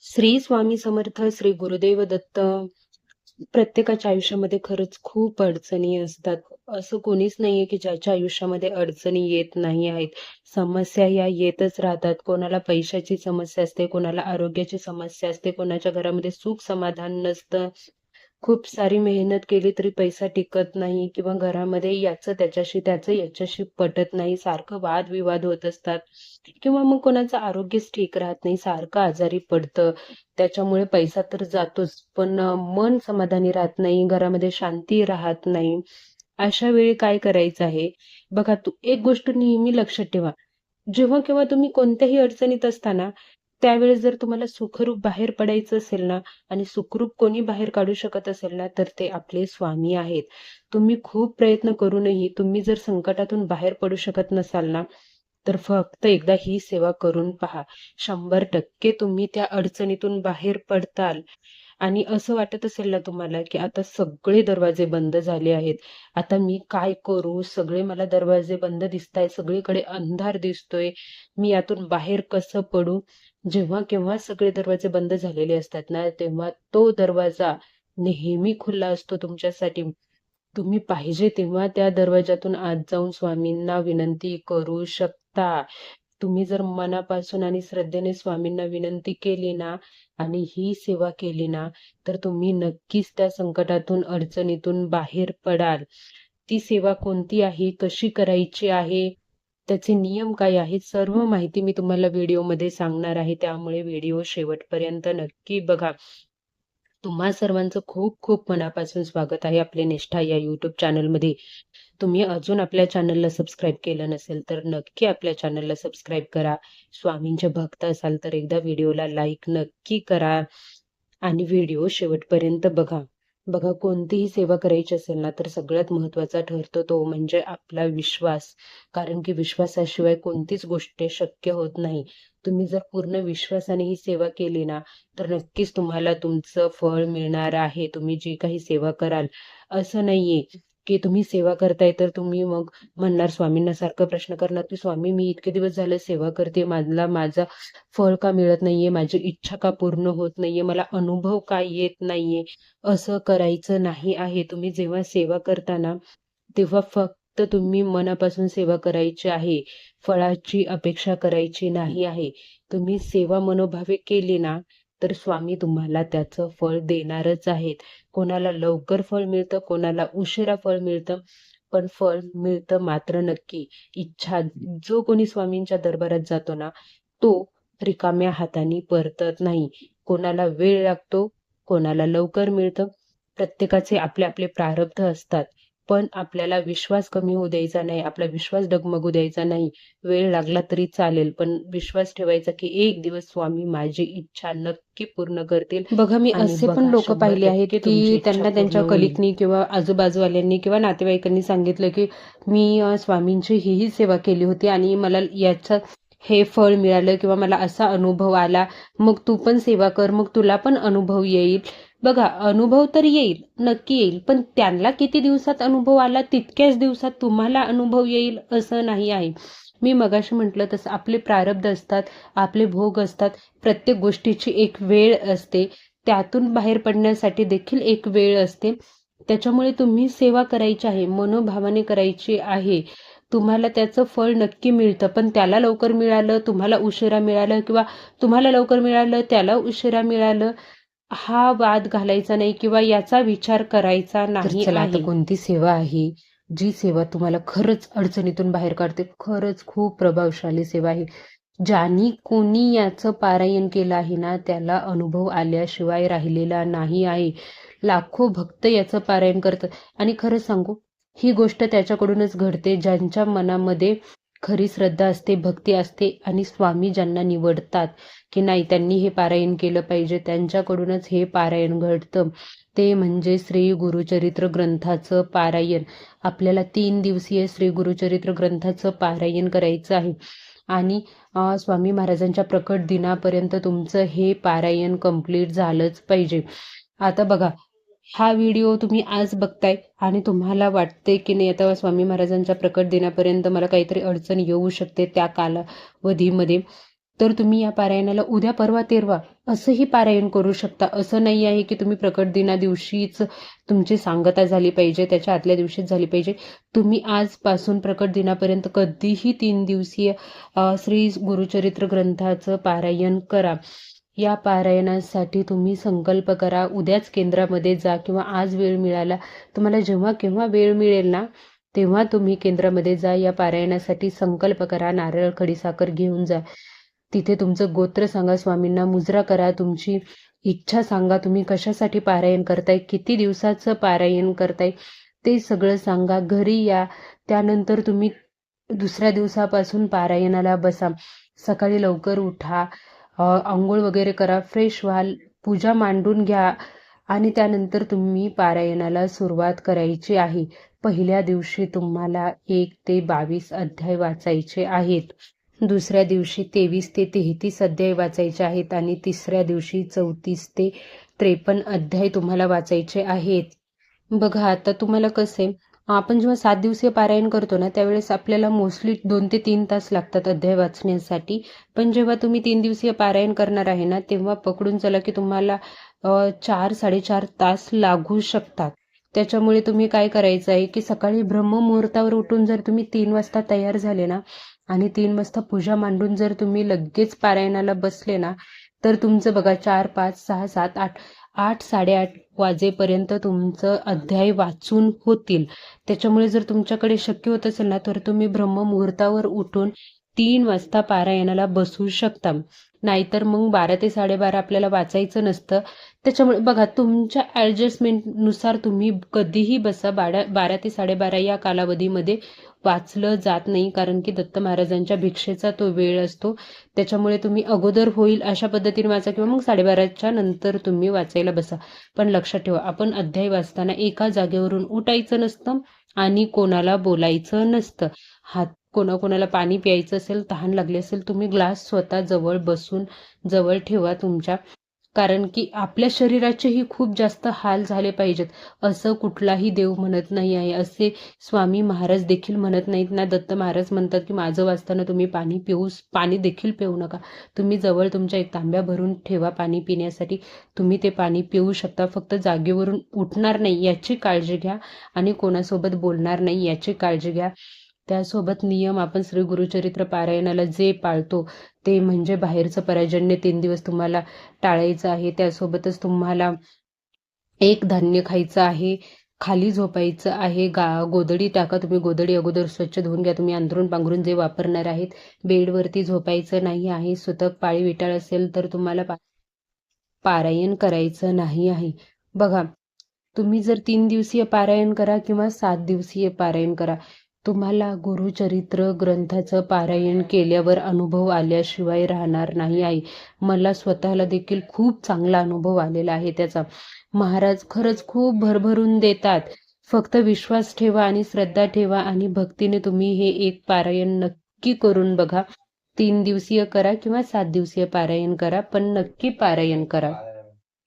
श्री स्वामी समर्थ, श्री गुरुदेव दत्त. प्रत्येकाच्या आयुष्यामध्ये खरंच खूप अडचणी असतात. असं कोणीच नाहीये की ज्याच्या आयुष्यामध्ये अडचणी येत नाही आहेत. समस्या या येतच राहतात. कोणाला पैशाची समस्या असते, कोणाला आरोग्याची समस्या असते, कोणाच्या घरामध्ये सुख समाधान नसतं. खूप सारी मेहनत केली तरी पैसा टिकत नाही किंवा घरामध्ये याचं त्याच्याशी त्याचं याच्याशी पटत नाही, सारखं वादविवाद होत असतात किंवा मग कोणाचं आरोग्यच ठीक राहत नाही, सारखं आजारी पडतं. त्याच्यामुळे पैसा तर जातोच, पण मन समाधानी राहत नाही, घरामध्ये शांती राहत नाही. अशा वेळी काय करायचं आहे? बघा, एक गोष्ट नेहमी लक्षात ठेवा. जेव्हा केव्हा तुम्ही कोणत्याही अडचणीत असताना, त्यावेळेस जर तुम्हाला सुखरूप बाहेर पडायचं असेल ना, आणि सुखरूप कोणी बाहेर काढू शकत असेल ना, तर ते आपले स्वामी आहेत. तुम्ही खूप प्रयत्न करूनही तुम्ही जर संकटातून बाहेर पडू शकत नसाल ना, तर फक्त एकदा ही सेवा करून पहा. 100% तुम्ही त्या अडचणीतून बाहेर पडताल. आणि असं वाटत असेल ना तुम्हाला, की आता सगळे दरवाजे बंद झाले आहेत. आता मी काय करू? सगळे मला दरवाजे बंद दिसतायत, सगळीकडे अंधार दिसतोय. मी यातून बाहेर कसं पडू? जेव्हा केव्हा सगळे दरवाजे बंद झालेले असतात ना, तेव्हा तो दरवाजा नेहमी खुला असतो तुमच्यासाठी. तुम्ही पाहिजे तेव्हा त्या दरवाजातून आत जाऊन स्वामींना विनंती करू शकता. तुम्ही जर मनापासून आणि श्रद्धेने स्वामींना विनंती केली ना आणि ही सेवा केली ना, तर तुम्ही नक्कीच त्या संकटातून, अडचणीतून बाहेर पडाल. ती सेवा कोणती आहे, कशी करायची आहे, त्याचे नियम काय आहेत, सर्व माहिती मी तुम्हाला व्हिडिओमध्ये सांगणार आहे. त्यामुळे व्हिडिओ शेवटपर्यंत नक्की बघा. तुम्हा सर्वांचं खूप खूप मनापासून स्वागत आहे आपले निष्ठा या यूट्यूब चॅनलमध्ये. तुम्ही अजून आपल्या चॅनलला सबस्क्राईब केलं नसेल तर नक्की आपल्या चॅनलला सबस्क्राईब करा. स्वामींचे भक्त असाल तर एकदा व्हिडिओला लाईक नक्की करा आणि व्हिडिओ शेवटपर्यंत बघा. बघा, कोणतीही सेवा करायची असेल ना, तर सगळ्यात महत्त्वाचा ठरतो तो म्हणजे आपला विश्वास. कारण की विश्वासाशिवाय कोणतीच गोष्ट शक्य होत नाही. तुम्ही जर पूर्ण विश्वासाने ही सेवा केली ना, तर नक्कीच तुम्हाला तुमचं फळ मिळणार आहे. तुम्ही जी काही सेवा कराल, असं नाहीये की तुम्ही सेवा करताय तर तुम्ही मग म्हणणार, स्वामींना सारखं प्रश्न करणार की स्वामी, मी इतके दिवस झाले सेवा करते, मला माझा फळ का मिळत नाहीये, माझी इच्छा का पूर्ण होत नाहीये, मला अनुभव का येत नाहीये. असं करायचं नाही आहे. तुम्ही जेव्हा सेवा करताना तेव्हा फक्त तुम्ही मनापासून सेवा करायची आहे. फळाची अपेक्षा करायची नाही आहे. तुम्ही सेवा मनोभावे केली ना, तर स्वामी तुम्हाला त्याचं फळ देणारच आहेत. कोणाला लवकर फळ मिळतं, कोणाला उशिरा फळ मिळतं, पण फळ मिळतं मात्र नक्की. इच्छा, जो कोणी स्वामींच्या दरबारात जातो ना, तो रिकाम्या हाताने परतत नाही. कोणाला वेळ लागतो, कोणाला लवकर मिळतं. प्रत्येकाचे आपले आपले प्रारब्ध असतात. पण आपल्याला विश्वास कमी होऊ द्यायचा नाही, आपला विश्वास डगमगू द्यायचा नाही. वेळ लागला तरी चालेल, पण विश्वास ठेवायचा की एक दिवस स्वामी माझी इच्छा नक्की पूर्ण करतील. बघा, मी आणि असे पण बघा लोक पाहिले आहेत 100% तुमची की इच्छा त्यांना पूर्ण त्यांच्या होईल. कलिकनी किंवा आजूबाजूवाल्यांनी किंवा नातेवाईकांनी सांगितलं की मी स्वामींची ही सेवा केली होती आणि मला याचं हे फळ मिळालं किंवा मला असा अनुभव आला, मग तू पण सेवा कर, मग तुला पण अनुभव येईल. बघा, अनुभव तर येईल, नक्की येईल, पण त्यांना किती दिवसात अनुभव आला तितक्याच दिवसात तुम्हाला अनुभव येईल असं नाही आहे. मी मगाशी म्हटलं तसं आपले प्रारब्ध असतात, आपले भोग असतात. प्रत्येक गोष्टीची एक वेळ असते, त्यातून बाहेर पडण्यासाठी देखील एक वेळ असते. त्याच्यामुळे तुम्ही सेवा करायची आहे, मनोभावाने करायची आहे. तुम्हाला त्याचं फळ नक्की मिळतं, पण त्याला लवकर मिळालं, तुम्हाला उशिरा मिळालं, किंवा तुम्हाला लवकर मिळालं, त्याला उशिरा मिळालं, हा वाद घालायचा नाही किंवा याचा विचार करायचा तर नाही चला, आता आहे. कोणती सेवा आहे जी सेवा तुम्हाला खरंच अडचणीतून बाहेर काढते, खरंच खूप प्रभावशाली सेवा आहे. ज्यानी कोणी याचं पारायण केलं आहे ना, त्याला अनुभव आल्याशिवाय राहिलेला नाही आहे. लाखो भक्त याचं पारायण करतात. आणि खरं सांगू, ही गोष्ट त्याच्याकडूनच घडते ज्यांच्या मनामध्ये खरी श्रद्धा असते, भक्ती असते, आणि स्वामी ज्यांना निवडतात की नाही त्यांनी हे पारायण केलं पाहिजे, त्यांच्याकडूनच हे पारायण घडतं. ते म्हणजे श्री गुरुचरित्र ग्रंथाचं पारायण. आपल्याला 3 दिवसीय श्री गुरुचरित्र ग्रंथाचं पारायण करायचं आहे. आणि स्वामी महाराजांच्या प्रकट दिनापर्यंत तुमचं हे पारायण कंप्लीट झालंच पाहिजे. आता बघा, हा व्हिडिओ तुम्ही आज बघताय आणि तुम्हाला वाटते की नाही, आता स्वामी महाराजांच्या प्रकट दिनापर्यंत मला काहीतरी अडचण येऊ शकते त्या कालावधीमध्ये. तर तुम्ही या पारायणाला उद्या परवा तेरवा असंही पारायण करू शकता. असं नाही आहे की तुम्ही प्रकट दिना दिवशीच तुमची सांगता झाली पाहिजे, त्याच्या आदल्या दिवशीच झाली पाहिजे. तुम्ही आजपासून प्रकट दिनापर्यंत कधीही 3 दिवसीय श्री गुरुचरित्र ग्रंथाचं पारायण करा. या पारायणासाठी तुम्ही संकल्प करा. उद्याच केंद्रामध्ये जा किंवा आज वेळ मिळाला, तुम्हाला जेव्हा केव्हा वेळ मिळेल ना, तेव्हा तुम्ही केंद्रामध्ये जा. या पारायणासाठी संकल्प करा. नारळ, खडीसाखर घेऊन जा. तिथे तुमचं गोत्र सांगा स्वामींना, मुजरा करा, तुमची इच्छा सांगा, तुम्ही कशासाठी पारायण करताय, किती दिवसाचं पारायण करताय ते सगळं सांगा. घरी या. त्यानंतर तुम्ही दुसऱ्या दिवसापासून पारायणाला बसा. सकाळी लवकर उठा, आंघोळ वगैरे करा, फ्रेश व्हाल, पूजा मांडून घ्या आणि त्यानंतर तुम्ही पारायणाला सुरुवात करायची आहे. पहिल्या दिवशी तुम्हाला 1 ते 22 अध्याय वाचायचे आहेत. दुसऱ्या दिवशी 23 ते 33 अध्याय वाचायचे आहेत आणि तिसऱ्या दिवशी 34 ते 53 अध्याय तुम्हाला वाचायचे आहेत. बघा आता तुम्हाला कसं आहे, आपण जेव्हा 7 दिवसीय पारायण करतो ना, त्यावेळेस आपल्याला मोस्टली 2 ते 3 तास लागतात अध्याय वाचण्यासाठी. पण जेव्हा तुम्ही 3 दिवसीय पारायण करणार आहे ना, तेव्हा पकडून चला की तुम्हाला 4-4.5 तास लागू शकतात. त्याच्यामुळे तुम्ही काय करायचं आहे की सकाळी ब्रह्ममुहूर्तावर उठून जर तुम्ही 3 वाजता तयार झाले ना आणि 3 वाजता पूजा मांडून जर तुम्ही लगेच पारायणाला बसले ना, तर तुमचं बघा 4, 5, 6, 7, 8, 8:30 वाजेपर्यंत तुमचं अध्याय वाचून होतील. त्याच्यामुळे जर तुमच्याकडे शक्य होत असेल ना, तर तुम्ही ब्रह्ममुहूर्तावर उठून 3 वाजता पारायणाला बसू शकता. नाहीतर मग 12 ते 12:30 आपल्याला वाचायचं नसतं. त्याच्यामुळे बघा तुमच्या ॲडजस्टमेंटनुसार तुम्ही कधीही बसा. 12 ते 12:30 या कालावधीमध्ये वाचलं जात नाही, कारण की दत्त महाराजांच्या भिक्षेचा तो वेळ असतो. त्याच्यामुळे तुम्ही अगोदर होईल अशा पद्धतीने वाचा किंवा मग 12:30च्या नंतर तुम्ही वाचायला बसा. पण लक्षात ठेवा, आपण अध्याय वाचताना एका जागेवरून उठायचं नसतं आणि कोणाला बोलायचं नसतं. कोणाकोणाला पाणी प्यायचं असेल, तहान लागली असेल, तुम्ही ग्लास स्वतः जवळ बसून जवळ ठेवा तुमच्या. कारण की आपल्या शरीराचेही खूप जास्त हाल झाले पाहिजेत असं कुठलाही देव म्हणत नाही आहे. असे स्वामी महाराज देखील म्हणत नाहीत ना. दत्त महाराज म्हणतात की माझं वाचताना तुम्ही पाणी देखील पिऊ नका. तुम्ही जवळ तुमच्या एक तांब्या भरून ठेवा पाणी पिण्यासाठी. तुम्ही ते पाणी पिऊ शकता. फक्त जागेवरून उठणार नाही याची काळजी घ्या आणि कोणासोबत बोलणार नाही याची काळजी घ्या. त्यासोबत नियम आपण श्री गुरुचरित्र पारायणाला जे पाळतो ते म्हणजे बाहेरचं पर्जन्य 3 दिवस तुम्हाला टाळायचं आहे. त्यासोबतच तुम्हाला एक धान्य खायचं आहे, खाली झोपायचं आहे. गोधडी टाका. तुम्ही गोधडी अगोदर स्वच्छ धुवून घ्या. तुम्ही अंथरूण पांघरूण जे वापरणार आहेत, बेडवरती झोपायचं नाही आहे. सुतक पाळी विटाळ असेल तर तुम्हाला पारायण करायचं नाही आहे. बघा, तुम्ही जर 3 दिवसीय पारायण करा किंवा 7 दिवसीय पारायण करा, तुम्हाला गुरुचरित्र ग्रंथाचं पारायण केल्यावर अनुभव आल्याशिवाय राहणार नाही आहे. मला स्वतःला देखील खूप चांगला अनुभव आलेला आहे त्याचा. महाराज खरंच खूप भरभरून देतात. फक्त विश्वास ठेवा आणि श्रद्धा ठेवा आणि भक्तीने तुम्ही हे एक पारायण नक्की करून बघा. 3 दिवसीय करा किंवा 7 दिवसीय पारायण करा, पण नक्की पारायण करा.